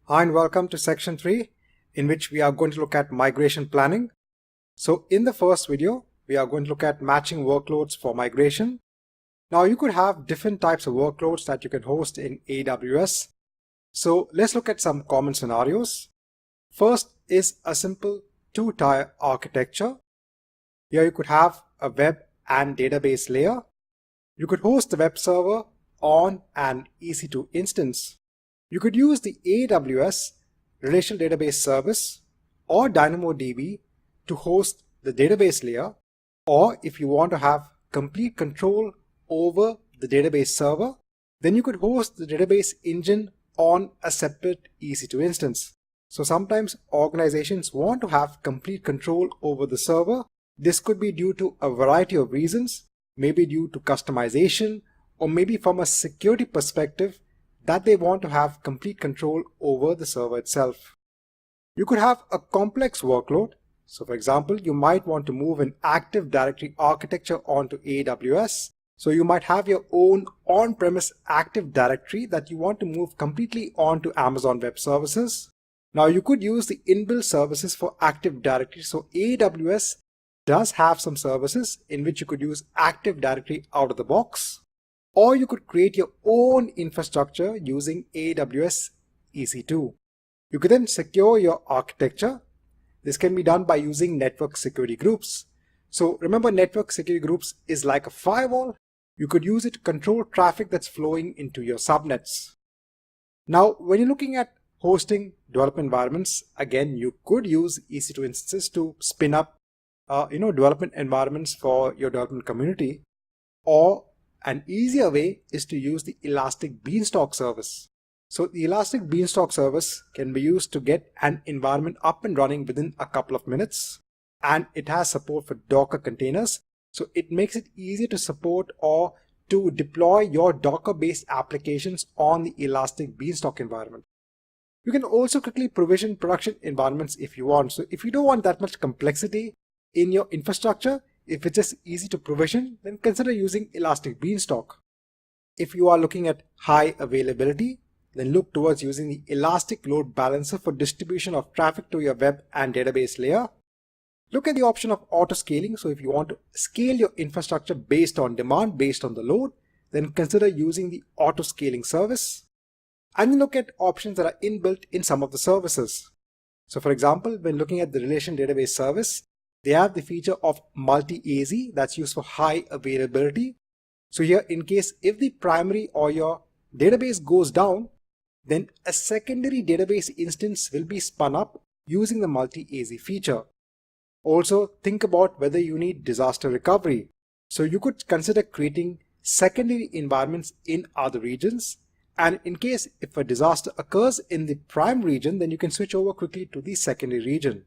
Hi and welcome to section 3, in which we are going to look at migration planning. So in the first video, we are going to look at matching workloads for migration. Now you could have different types of workloads that you can host in AWS. So let's look at some common scenarios. First is a simple two-tier architecture. Here you could have a web and database layer. You could host the web server on an EC2 instance. You could use the AWS Relational Database Service or DynamoDB to host the database layer, or if you want to have complete control over the database server, then you could host the database engine on a separate EC2 instance. So sometimes organizations want to have complete control over the server. This could be due to a variety of reasons, maybe due to customization, or maybe from a security perspective that they want to have complete control over the server itself. You could have a complex workload. So for example, you might want to move an Active Directory architecture onto AWS. So you might have your own on-premise Active Directory that you want to move completely onto Amazon Web Services. Now you could use the inbuilt services for Active Directory. So AWS does have some services in which you could use Active Directory out of the box. Or you could create your own infrastructure using AWS EC2. You could then secure your architecture. This can be done by using network security groups. So remember, network security groups is like a firewall. You could use it to control traffic that's flowing into your subnets. Now, when you're looking at hosting development environments, again, you could use EC2 instances to spin up development environments for your development community. Or an easier way is to use the Elastic Beanstalk service. So the Elastic Beanstalk service can be used to get an environment up and running within a couple of minutes. And it has support for Docker containers. So it makes it easier to support or to deploy your Docker-based applications on the Elastic Beanstalk environment. You can also quickly provision production environments if you want. So if you don't want that much complexity in your infrastructure, if it's just easy to provision, then consider using Elastic Beanstalk. If you are looking at high availability, then look towards using the Elastic Load Balancer for distribution of traffic to your web and database layer. Look at the option of auto scaling. So if you want to scale your infrastructure based on demand, based on the load, then consider using the auto scaling service. And then look at options that are inbuilt in some of the services. So for example, when looking at the Relational Database Service, they have the feature of multi-AZ that's used for high availability. So here, in case if the primary or your database goes down, then a secondary database instance will be spun up using the multi-AZ feature. Also, think about whether you need disaster recovery. So you could consider creating secondary environments in other regions. And in case if a disaster occurs in the prime region, then you can switch over quickly to the secondary region.